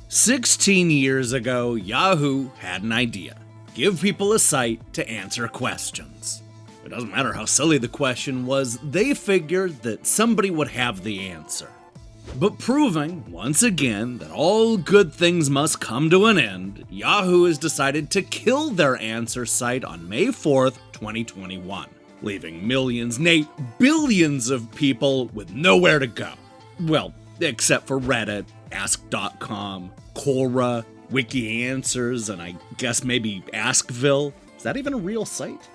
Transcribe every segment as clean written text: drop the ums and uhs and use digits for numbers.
16 years ago, Yahoo had an idea. Give people a site to answer questions. It doesn't matter how silly the question was, they figured that somebody would have the answer. But proving, once again, that all good things must come to an end, Yahoo has decided to kill their answer site on May 4th, 2021, leaving millions, nay, billions of people with nowhere to go. Well, except for Reddit, Ask.com, Quora, WikiAnswers, and I guess maybe Askville. Is that even a real site?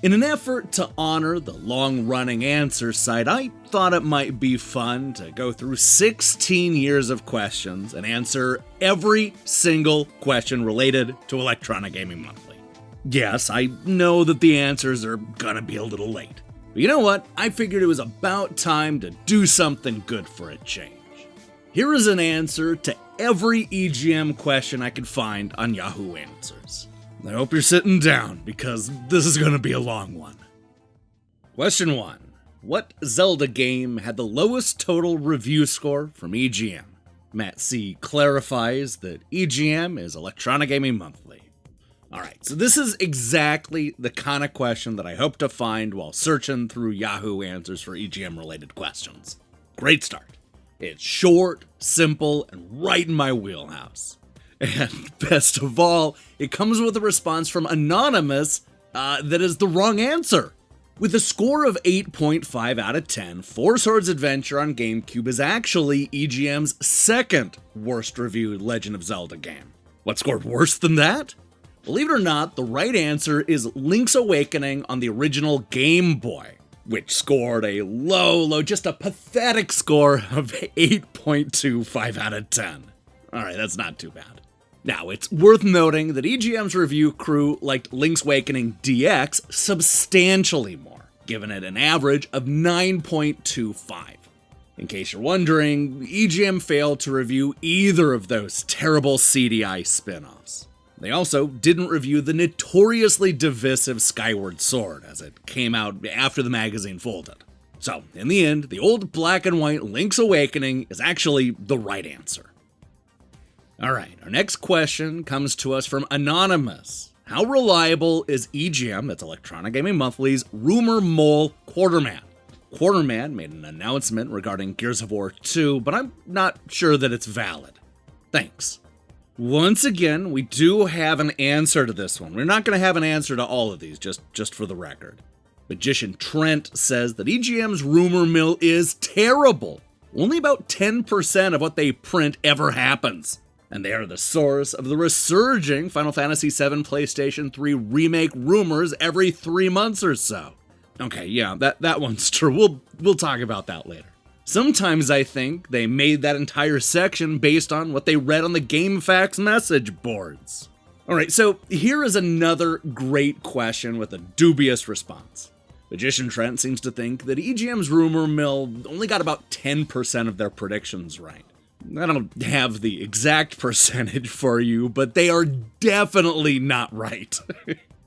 In an effort to honor the long-running answer site, I thought it might be fun to go through 16 years of questions and answer every single question related to Electronic Gaming Monthly. Yes, I know that the answers are gonna be a little late. But you know what? I figured it was about time to do something good for a change. Here is an answer to every EGM question I could find on Yahoo Answers. I hope you're sitting down, because this is going to be a long one. Question 1. What Zelda game had the lowest total review score from EGM? Matt C. clarifies that EGM is Electronic Gaming Monthly. Alright, so this is exactly the kind of question that I hope to find while searching through Yahoo Answers for EGM-related questions. Great start. It's short, simple, and right in my wheelhouse. And best of all, it comes with a response from Anonymous that is the wrong answer. With a score of 8.5 out of 10, Four Swords Adventure on GameCube is actually EGM's second worst reviewed Legend of Zelda game. What scored worse than that? Believe it or not, the right answer is Link's Awakening on the original Game Boy, which scored a low, just a pathetic score of 8.25 out of 10. Alright, that's not too bad. Now, it's worth noting that EGM's review crew liked Link's Awakening DX substantially more, giving it an average of 9.25. In case you're wondering, EGM failed to review either of those terrible CDI spin-offs. They also didn't review the notoriously divisive Skyward Sword, as it came out after the magazine folded. So, in the end, the old black and white Link's Awakening is actually the right answer. Alright, our next question comes to us from Anonymous. How reliable is EGM, that's Electronic Gaming Monthly's, rumor mole Quartermann? Quartermann made an announcement regarding Gears of War 2, but I'm not sure that it's valid. Thanks. Once again, we do have an answer to this one. We're not going to have an answer to all of these, just for the record. Magician Trent says that EGM's rumor mill is terrible. Only about 10% of what they print ever happens. And they are the source of the resurging Final Fantasy VII PlayStation 3 remake rumors every 3 months or so. Okay, yeah, that one's true. We'll talk about that later. Sometimes I think they made that entire section based on what they read on the GameFAQs message boards. Alright, so here is another great question with a dubious response. Magician Trent seems to think that EGM's rumor mill only got about 10% of their predictions right. I don't have the exact percentage for you, but they are definitely not right.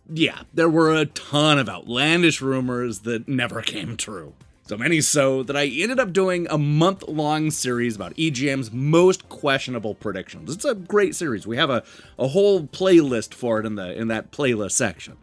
Yeah, there were a ton of outlandish rumors that never came true. So many so that I ended up doing a month-long series about EGM's most questionable predictions. It's a great series. We have a whole playlist for it in that playlist section.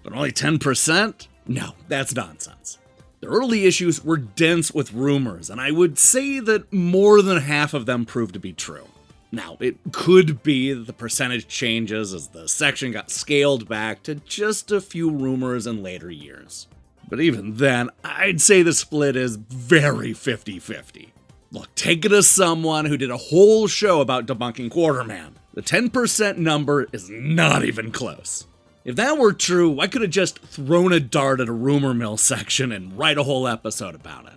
But only 10%? No, that's nonsense. The early issues were dense with rumors, and I would say that more than half of them proved to be true. Now, it could be that the percentage changes as the section got scaled back to just a few rumors in later years. But even then, I'd say the split is very 50-50. Look, take it as someone who did a whole show about debunking Quartermann. The 10% number is not even close. If that were true, I could have just thrown a dart at a rumor mill section and write a whole episode about it.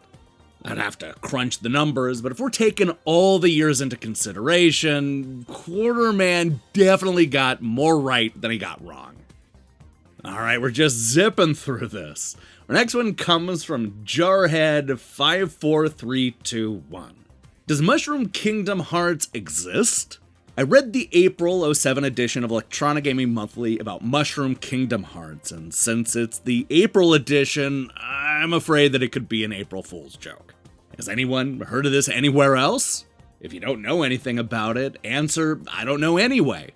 I'd have to crunch the numbers, but if we're taking all the years into consideration, Quartermann definitely got more right than he got wrong. Alright, we're just zipping through this. Our next one comes from Jarhead54321. Does Mushroom Kingdom Hearts exist? I read the April 07 edition of Electronic Gaming Monthly about Mushroom Kingdom Hearts, and since it's the April edition, I'm afraid that it could be an April Fool's joke. Has anyone heard of this anywhere else? If you don't know anything about it, answer, I don't know anyway.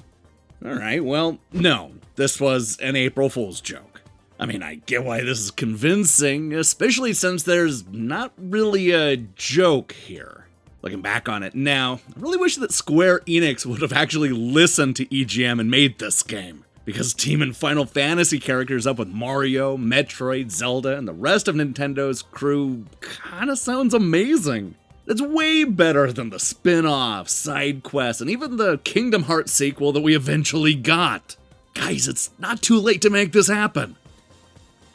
Alright, well, no, this was an April Fool's joke. I mean, I get why this is convincing, especially since there's not really a joke here. Looking back on it now, I really wish that Square Enix would have actually listened to EGM and made this game. Because teaming Final Fantasy characters up with Mario, Metroid, Zelda, and the rest of Nintendo's crew kinda sounds amazing. It's way better than the spin-off, side quests, and even the Kingdom Hearts sequel that we eventually got. Guys, it's not too late to make this happen.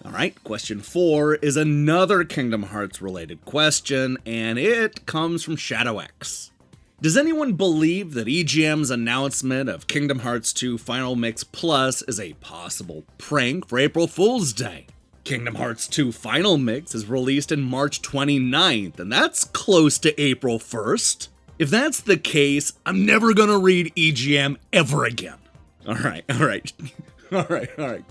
Alright, question 4 is another Kingdom Hearts related question, and it comes from Shadow X. Does anyone believe that EGM's announcement of Kingdom Hearts 2 Final Mix Plus is a possible prank for April Fool's Day? Kingdom Hearts 2 Final Mix is released in March 29th, and that's close to April 1st. If that's the case, I'm never gonna read EGM ever again. Alright,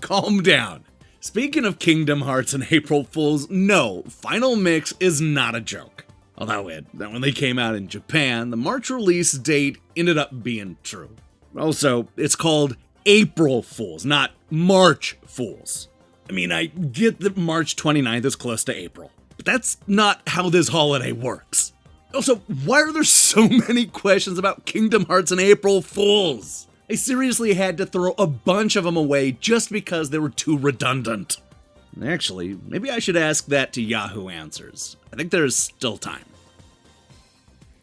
calm down. Speaking of Kingdom Hearts and April Fools, no, Final Mix is not a joke. Although when they came out in Japan, the March release date ended up being true. Also, it's called April Fools, not March Fools. I mean, I get that March 29th is close to April, but that's not how this holiday works. Also, why are there so many questions about Kingdom Hearts and April Fools? I seriously had to throw a bunch of them away just because they were too redundant. Actually, maybe I should ask that to Yahoo Answers. I think there's still time.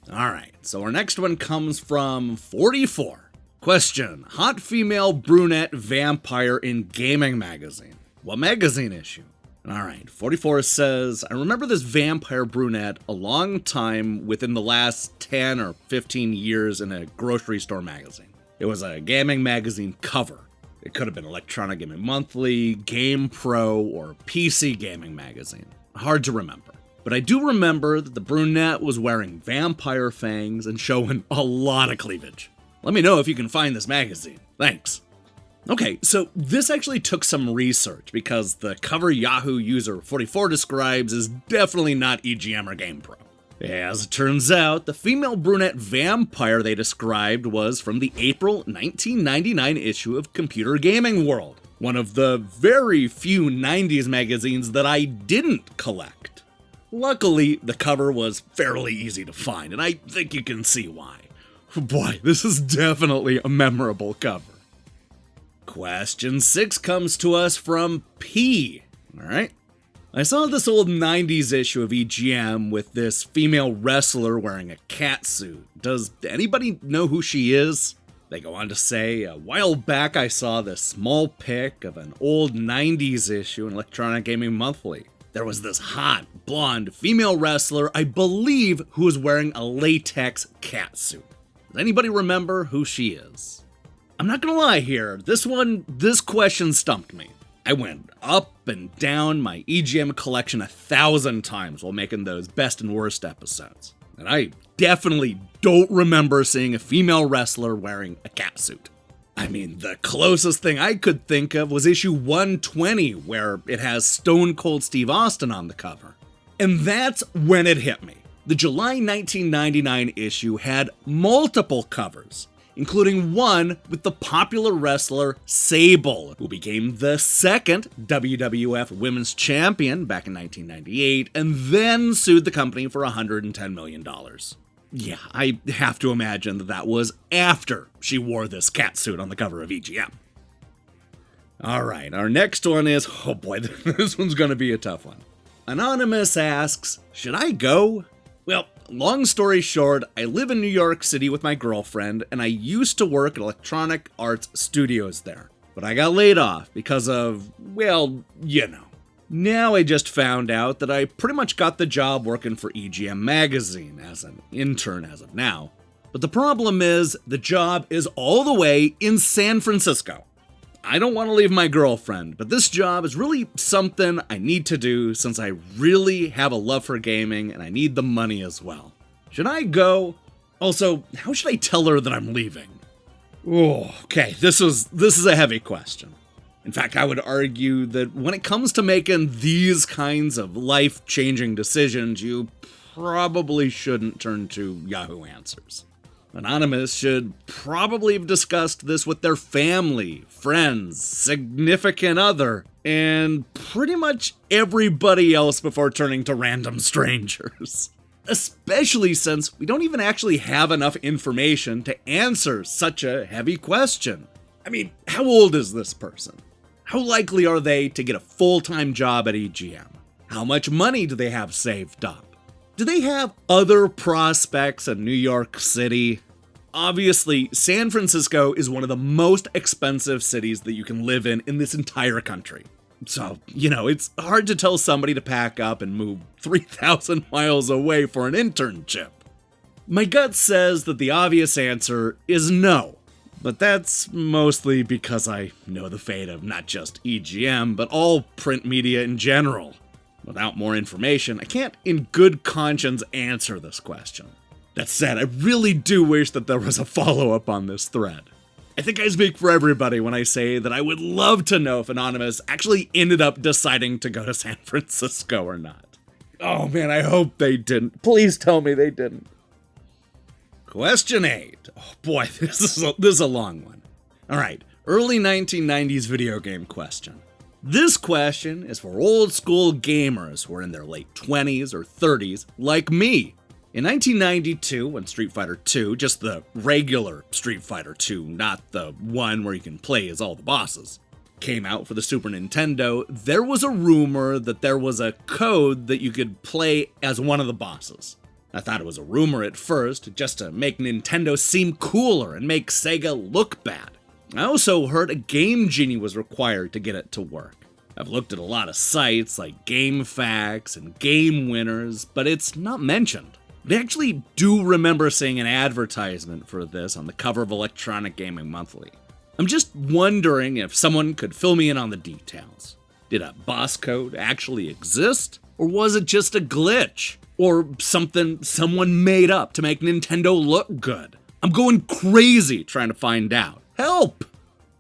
Alright, so our next one comes from 44. Question: hot female brunette vampire in gaming magazine. What magazine issue? Alright, 44 says, I remember this vampire brunette a long time within the last 10 or 15 years in a grocery store magazine. It was a gaming magazine cover. It could have been Electronic Gaming Monthly, GamePro, or PC Gaming Magazine. Hard to remember. But I do remember that the brunette was wearing vampire fangs and showing a lot of cleavage. Let me know if you can find this magazine. Thanks. Okay, so this actually took some research because the cover Yahoo user 44 describes is definitely not EGM or GamePro. As it turns out, the female brunette vampire they described was from the April 1999 issue of Computer Gaming World, one of the very few 90s magazines that I didn't collect. Luckily, the cover was fairly easy to find, and I think you can see why. Boy, this is definitely a memorable cover. Question 6 comes to us from P. Alright. I saw this old 90s issue of EGM with this female wrestler wearing a catsuit. Does anybody know who she is? They go on to say, a while back I saw this small pic of an old 90s issue in Electronic Gaming Monthly. There was this hot, blonde female wrestler, I believe, who was wearing a latex catsuit. Does anybody remember who she is? I'm not gonna lie here, this question stumped me. I went up and down my EGM collection 1,000 times while making those best and worst episodes. And I definitely don't remember seeing a female wrestler wearing a catsuit. I mean, the closest thing I could think of was issue 120, where it has Stone Cold Steve Austin on the cover. And that's when it hit me. The July 1999 issue had multiple covers, including one with the popular wrestler Sable, who became the second WWF Women's Champion back in 1998, and then sued the company for $110 million. Yeah, I have to imagine that was after she wore this catsuit on the cover of EGM. Alright, our next one is, oh boy, this one's gonna be a tough one. Anonymous asks, should I go? Well, long story short, I live in New York City with my girlfriend, and I used to work at Electronic Arts Studios there. But I got laid off because of, well, you know. Now I just found out that I pretty much got the job working for EGM Magazine as an intern as of now. But the problem is, the job is all the way in San Francisco. I don't want to leave my girlfriend, but this job is really something I need to do since I really have a love for gaming and I need the money as well. Should I go? Also, how should I tell her that I'm leaving? Oh, okay, this is a heavy question. In fact, I would argue that when it comes to making these kinds of life-changing decisions, you probably shouldn't turn to Yahoo Answers. Anonymous should probably have discussed this with their family, friends, significant other, and pretty much everybody else before turning to random strangers. Especially since we don't even actually have enough information to answer such a heavy question. I mean, how old is this person? How likely are they to get a full-time job at EGM? How much money do they have saved up? Do they have other prospects in New York City? Obviously, San Francisco is one of the most expensive cities that you can live in this entire country. So, it's hard to tell somebody to pack up and move 3,000 miles away for an internship. My gut says that the obvious answer is no, but that's mostly because I know the fate of not just EGM, but all print media in general. Without more information, I can't in good conscience answer this question. That said, I really do wish that there was a follow-up on this thread. I think I speak for everybody when I say that I would love to know if Anonymous actually ended up deciding to go to San Francisco or not. Oh man, I hope they didn't. Please tell me they didn't. Question 8. Oh boy, this is a long one. Alright, early 1990s video game question. This question is for old school gamers who are in their late 20s or 30s, like me. In 1992, when Street Fighter II, just the regular Street Fighter II, not the one where you can play as all the bosses, came out for the Super Nintendo, there was a rumor that there was a code that you could play as one of the bosses. I thought it was a rumor at first, just to make Nintendo seem cooler and make Sega look bad. I also heard a Game Genie was required to get it to work. I've looked at a lot of sites like GameFAQs and Game Winners, but it's not mentioned. I actually do remember seeing an advertisement for this on the cover of Electronic Gaming Monthly. I'm just wondering if someone could fill me in on the details. Did a boss code actually exist? Or was it just a glitch? Or something someone made up to make Nintendo look good? I'm going crazy trying to find out. Help!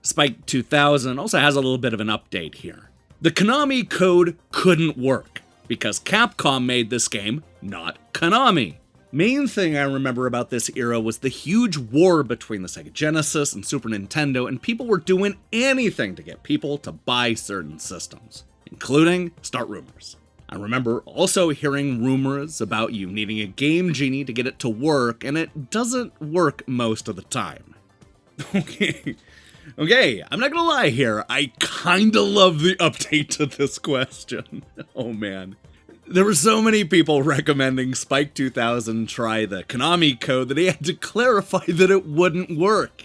Spike 2000 also has a little bit of an update here. The Konami code couldn't work, because Capcom made this game, not Konami. Main thing I remember about this era was the huge war between the Sega Genesis and Super Nintendo, and people were doing anything to get people to buy certain systems, including start rumors. I remember also hearing rumors about you needing a Game Genie to get it to work, and it doesn't work most of the time. Okay, I'm not gonna lie here, I kinda love the update to this question. Oh man. There were so many people recommending Spike 2000 try the Konami code that he had to clarify that it wouldn't work.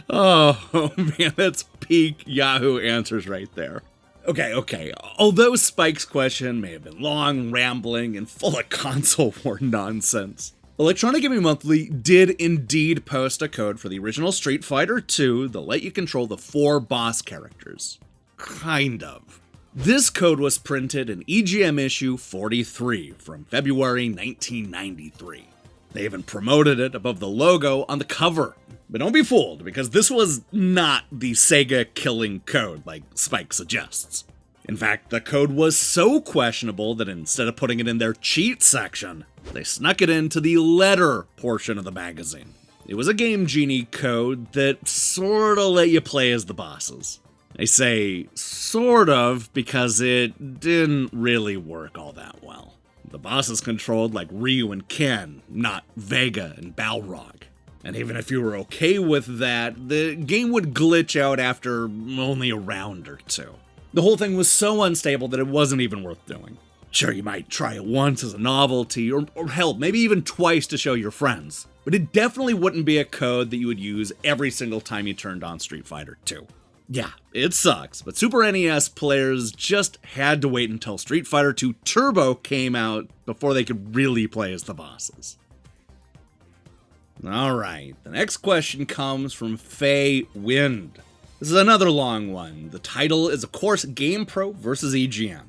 Oh man, that's peak Yahoo Answers right there. Okay. Although Spike's question may have been long, rambling, and full of console war nonsense, Electronic Gaming Monthly did indeed post a code for the original Street Fighter II that let you control the 4 boss characters. Kind of. This code was printed in EGM issue 43 from February 1993. They even promoted it above the logo on the cover. But don't be fooled, because this was not the Sega killing code like Spike suggests. In fact, the code was so questionable that instead of putting it in their cheat section, they snuck it into the letter portion of the magazine. It was a Game Genie code that sorta let you play as the bosses. I say sort of because it didn't really work all that well. The bosses controlled like Ryu and Ken, not Vega and Balrog. And even if you were okay with that, the game would glitch out after only a round or two. The whole thing was so unstable that it wasn't even worth doing. Sure, you might try it once as a novelty, or hell, maybe even twice to show your friends. But it definitely wouldn't be a code that you would use every single time you turned on Street Fighter II. Yeah, it sucks, but Super NES players just had to wait until Street Fighter II Turbo came out before they could really play as the bosses. Alright, the next question comes from Faye Wind. This is another long one. The title is, of course, GamePro versus EGM.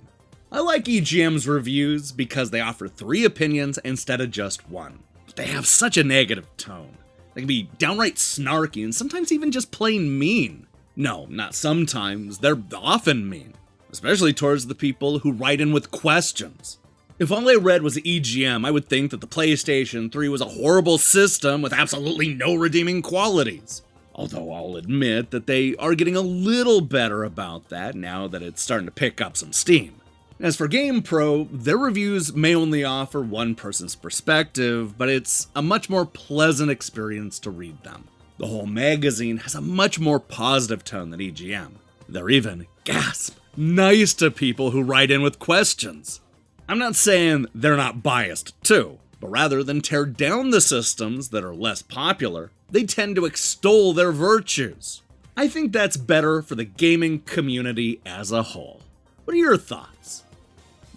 I like EGM's reviews because they offer 3 opinions instead of just one. But they have such a negative tone. They can be downright snarky and sometimes even just plain mean. No, not sometimes, they're often mean. Especially towards the people who write in with questions. If all I read was EGM, I would think that the PlayStation 3 was a horrible system with absolutely no redeeming qualities. Although I'll admit that they are getting a little better about that now that it's starting to pick up some steam. As for GamePro, their reviews may only offer one person's perspective, but it's a much more pleasant experience to read them. The whole magazine has a much more positive tone than EGM. They're even, gasp, nice to people who write in with questions. I'm not saying they're not biased too, but rather than tear down the systems that are less popular, they tend to extol their virtues. I think that's better for the gaming community as a whole. What are your thoughts?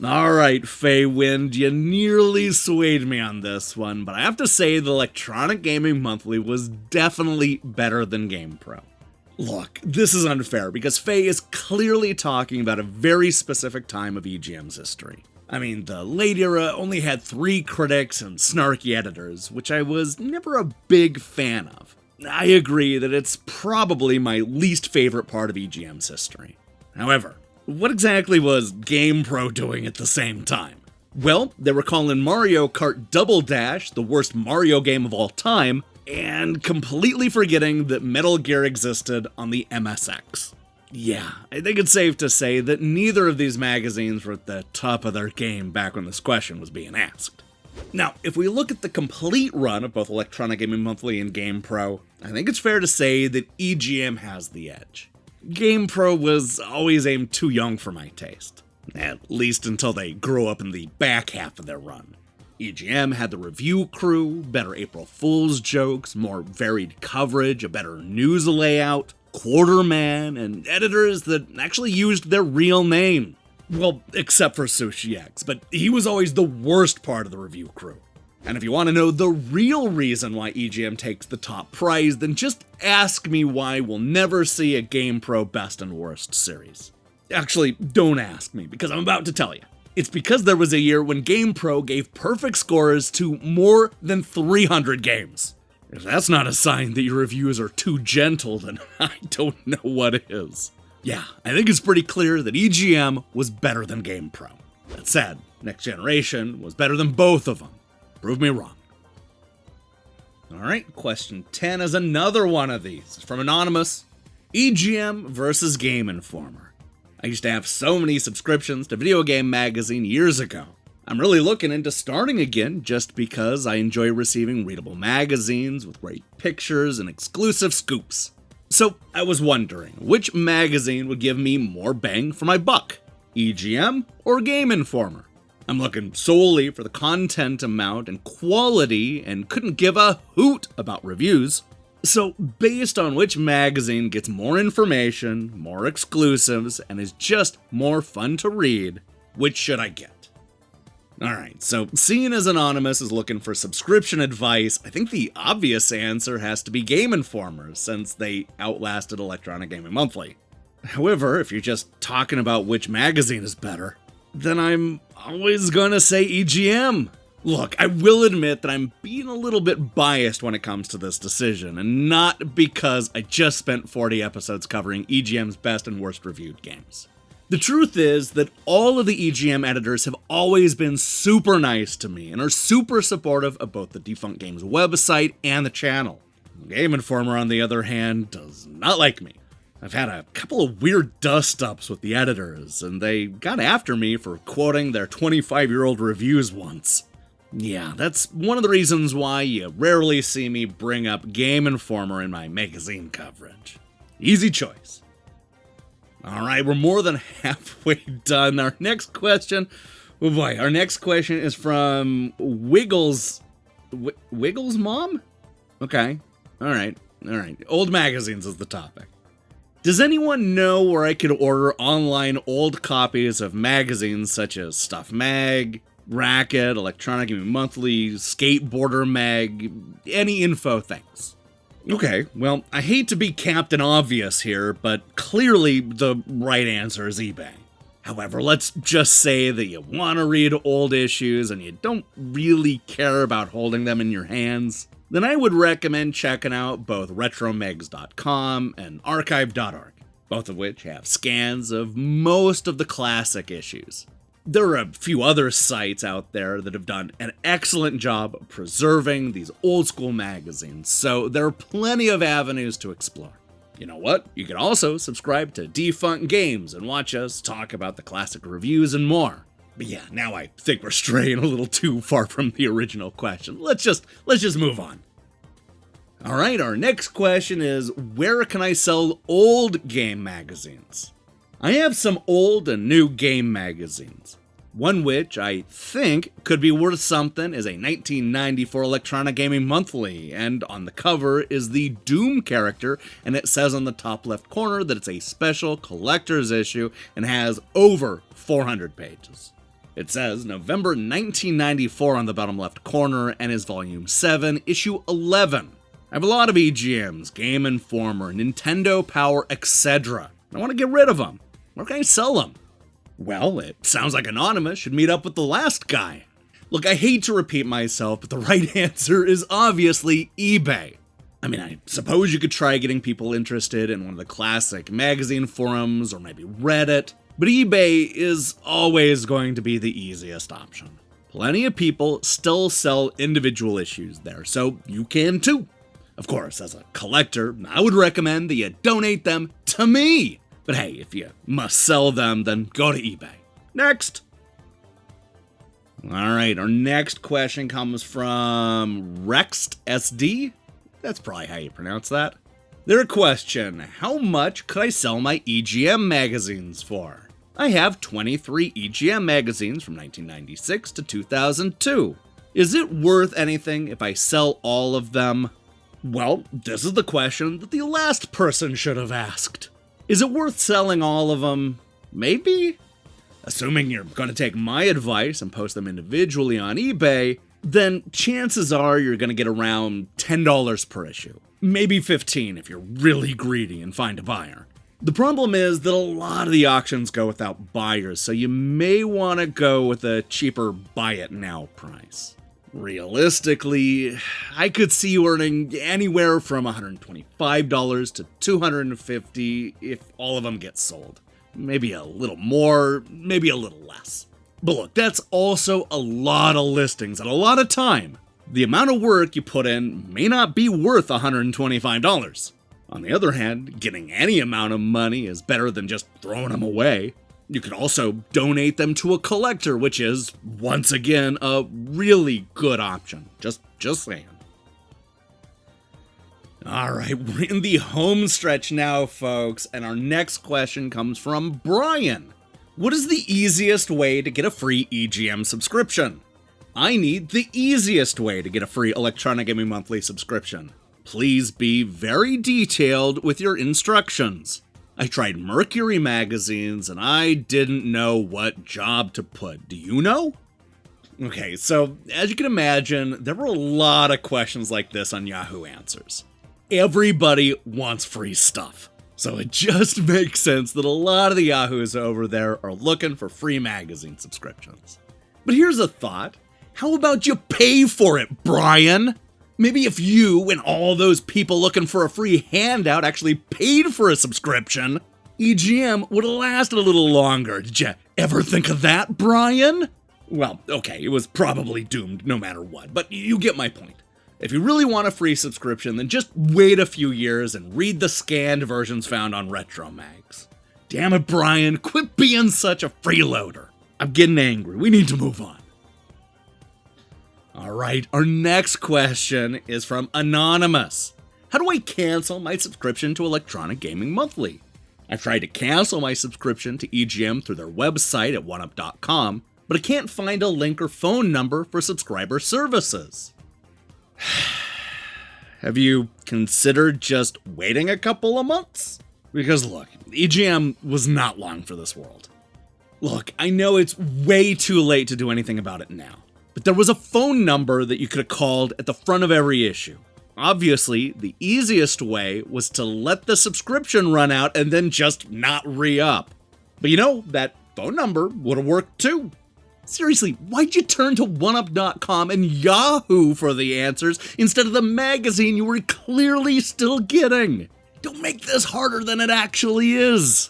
Alright, Faye Wind, you nearly swayed me on this one, but I have to say the Electronic Gaming Monthly was definitely better than GamePro. Look, this is unfair because Faye is clearly talking about a very specific time of EGM's history. I mean, the late era only had 3 critics and snarky editors, which I was never a big fan of. I agree that it's probably my least favorite part of EGM's history. However, what exactly was GamePro doing at the same time? Well, they were calling Mario Kart Double Dash the worst Mario game of all time, and completely forgetting that Metal Gear existed on the MSX. Yeah, I think it's safe to say that neither of these magazines were at the top of their game back when this question was being asked. Now, if we look at the complete run of both Electronic Gaming Monthly and GamePro, I think it's fair to say that EGM has the edge. GamePro was always aimed too young for my taste, at least until they grew up in the back half of their run. EGM had the review crew, better April Fool's jokes, more varied coverage, a better news layout, Quartermann, and editors that actually used their real name. Well, except for Sushi X, but he was always the worst part of the review crew. And if you want to know the real reason why EGM takes the top prize, then just ask me why we'll never see a GamePro Best and Worst series. Actually, don't ask me, because I'm about to tell you. It's because there was a year when GamePro gave perfect scores to more than 300 games. If that's not a sign that your reviews are too gentle, then I don't know what is. Yeah, I think it's pretty clear that EGM was better than GamePro. That said, Next Generation was better than both of them. Prove me wrong. Alright, question 10 is another one of these. It's from Anonymous. EGM versus Game Informer. I used to have so many subscriptions to Video Game Magazine years ago. I'm really looking into starting again just because I enjoy receiving readable magazines with great pictures and exclusive scoops. So I was wondering, which magazine would give me more bang for my buck? EGM or Game Informer? I'm looking solely for the content amount and quality and couldn't give a hoot about reviews. So based on which magazine gets more information, more exclusives, and is just more fun to read, which should I get? Alright, so seeing as Anonymous is looking for subscription advice, I think the obvious answer has to be Game Informer, since they outlasted Electronic Gaming Monthly. However, if you're just talking about which magazine is better, then I'm always gonna say EGM. Look, I will admit that I'm being a little bit biased when it comes to this decision, and not because I just spent 40 episodes covering EGM's best and worst reviewed games. The truth is that all of the EGM editors have always been super nice to me and are super supportive of both the Defunct Games website and the channel. Game Informer, on the other hand, does not like me. I've had a couple of weird dust-ups with the editors, and they got after me for quoting their 25-year-old reviews once. Yeah, that's one of the reasons why you rarely see me bring up Game Informer in my magazine coverage. Easy choice. Alright, we're more than halfway done. Our next question, oh boy, our next question is from Wiggles. Wiggles Mom? Okay, alright. Old magazines is the topic. Does anyone know where I could order online old copies of magazines such as Stuff Mag, Racket, Electronic Gaming Monthly, Skateboarder Mag, any info things? Okay, well, I hate to be Captain Obvious here, but clearly the right answer is eBay. However, let's just say that you want to read old issues and you don't really care about holding them in your hands, then I would recommend checking out both retromegs.com and archive.org, both of which have scans of most of the classic issues. There are a few other sites out there that have done an excellent job of preserving these old school magazines, so there are plenty of avenues to explore. You know what? You can also subscribe to Defunct Games and watch us talk about the classic reviews and more. But yeah, now I think we're straying a little too far from the original question. Let's just move on. Alright, our next question is, where can I sell old game magazines? I have some old and new game magazines. One which I think could be worth something is a 1994 Electronic Gaming Monthly, and on the cover is the Doom character, and it says on the top left corner that it's a special collector's issue and has over 400 pages. It says November 1994 on the bottom left corner and is volume 7, issue 11. I have a lot of EGMs, Game Informer, Nintendo Power, etc. I want to get rid of them. Where can I sell them? Well, it sounds like Anonymous should meet up with the last guy. Look, I hate to repeat myself, but the right answer is obviously eBay. I mean, I suppose you could try getting people interested in one of the classic magazine forums or maybe Reddit, but eBay is always going to be the easiest option. Plenty of people still sell individual issues there, so you can too. Of course, as a collector, I would recommend that you donate them to me. But hey, if you must sell them, then go to eBay. Next! Alright, our next question comes from RextSD. That's probably how you pronounce that. Their question, how much could I sell my EGM magazines for? I have 23 EGM magazines from 1996 to 2002. Is it worth anything if I sell all of them? Well, this is the question that the last person should have asked. Is it worth selling all of them? Maybe? Assuming you're going to take my advice and post them individually on eBay, then chances are you're going to get around $10 per issue. Maybe $15 if you're really greedy and find a buyer. The problem is that a lot of the auctions go without buyers, so you may want to go with a cheaper buy it now price. Realistically, I could see you earning anywhere from $125 to $250 if all of them get sold. Maybe a little more, maybe a little less. But look, that's also a lot of listings and a lot of time. The amount of work you put in may not be worth $125. On the other hand, getting any amount of money is better than just throwing them away. You could also donate them to a collector, which is, once again, a really good option. Just saying. Alright, we're in the home stretch now, folks, and our next question comes from Brian. What is the easiest way to get a free EGM subscription? I need the easiest way to get a free Electronic Gaming Monthly subscription. Please be very detailed with your instructions. I tried Mercury magazines and I didn't know what job to put. Do you know? Okay, so as you can imagine, there were a lot of questions like this on Yahoo Answers. Everybody wants free stuff. So it just makes sense that a lot of the Yahoos over there are looking for free magazine subscriptions. But here's a thought. How about you pay for it, Brian? Maybe if you and all those people looking for a free handout actually paid for a subscription, EGM would have lasted a little longer. Did you ever think of that, Brian? Well, okay, it was probably doomed no matter what, but you get my point. If you really want a free subscription, then just wait a few years and read the scanned versions found on Retro Mags. Damn it, Brian, quit being such a freeloader. I'm getting angry. We need to move on. Alright, our next question is from Anonymous. How do I cancel my subscription to Electronic Gaming Monthly? I've tried to cancel my subscription to EGM through their website at oneup.com, but I can't find a link or phone number for subscriber services. Have you considered just waiting a couple of months? Because look, EGM was not long for this world. Look, I know it's way too late to do anything about it now. But there was a phone number that you could have called at the front of every issue. Obviously, the easiest way was to let the subscription run out and then just not re-up. But you know, that phone number would have worked too. Seriously, why'd you turn to oneup.com and Yahoo for the answers instead of the magazine you were clearly still getting? Don't make this harder than it actually is.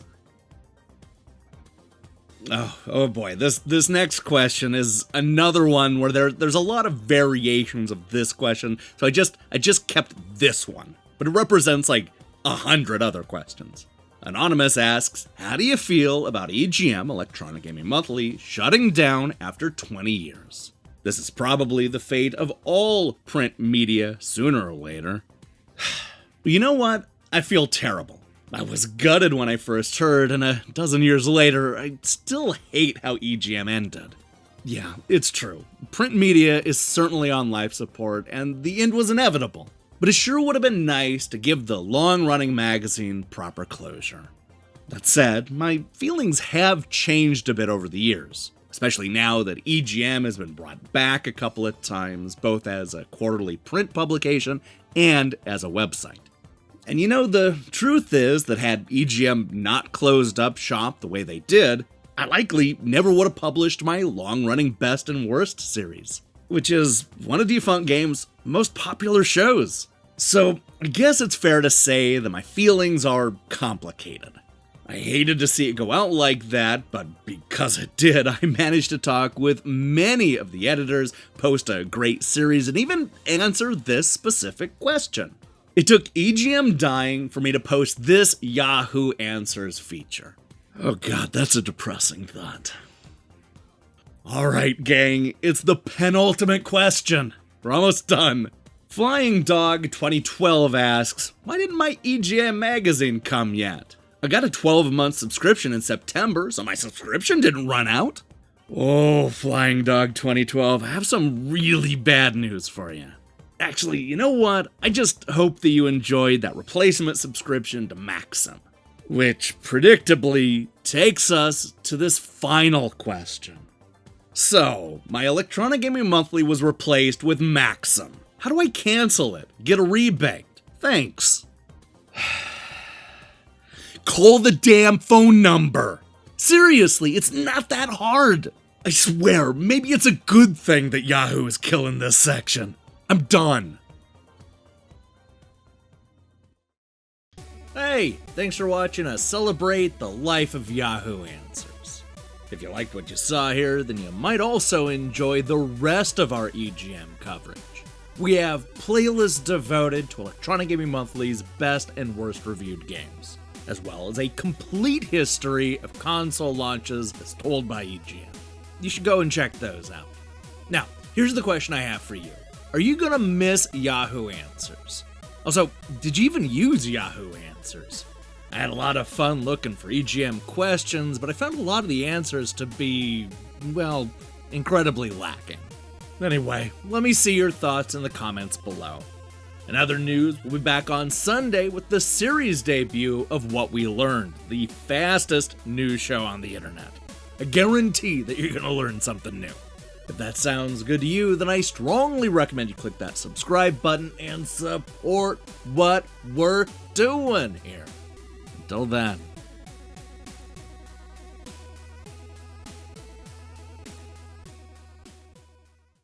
Oh boy, this next question is another one where there's a lot of variations of this question, so I just kept this one, but it represents like 100 other questions. Anonymous asks, how do you feel about EGM, Electronic Gaming Monthly, shutting down after 20 years? This is probably the fate of all print media sooner or later. You know what? I feel terrible. I was gutted when I first heard, and a dozen years later, I still hate how EGM ended. Yeah, it's true. Print media is certainly on life support, and the end was inevitable. But it sure would have been nice to give the long-running magazine proper closure. That said, my feelings have changed a bit over the years, especially now that EGM has been brought back a couple of times, both as a quarterly print publication and as a website. And you know, the truth is that had EGM not closed up shop the way they did, I likely never would have published my long-running Best and Worst series, which is one of Defunct Games' most popular shows. So I guess it's fair to say that my feelings are complicated. I hated to see it go out like that, but because it did, I managed to talk with many of the editors, post a great series, and even answer this specific question. It took EGM dying for me to post this Yahoo Answers feature. Oh god, that's a depressing thought. Alright gang, it's the penultimate question. We're almost done. Flying Dog 2012 asks, why didn't my EGM magazine come yet? I got a 12-month subscription in September, so my subscription didn't run out. Oh, Flying Dog 2012, I have some really bad news for you. Actually, you know what? I just hope that you enjoyed that replacement subscription to Maxim. Which, predictably, takes us to this final question. So, my Electronic Gaming Monthly was replaced with Maxim. How do I cancel it? Get a rebate? Thanks. Call the damn phone number. Seriously, it's not that hard. I swear, maybe it's a good thing that Yahoo is killing this section. I'm done. Hey, thanks for watching us celebrate the life of Yahoo Answers. If you liked what you saw here, then you might also enjoy the rest of our EGM coverage. We have playlists devoted to Electronic Gaming Monthly's best and worst reviewed games, as well as a complete history of console launches as told by EGM. You should go and check those out. Now, here's the question I have for you. Are you gonna miss Yahoo Answers? Also, did you even use Yahoo Answers? I had a lot of fun looking for EGM questions, but I found a lot of the answers to be, well, incredibly lacking. Anyway, let me see your thoughts in the comments below. In other news, we'll be back on Sunday with the series debut of What We Learned, the fastest news show on the internet. I guarantee that you're gonna learn something new. If that sounds good to you, then I strongly recommend you click that subscribe button and support what we're doing here. Until then.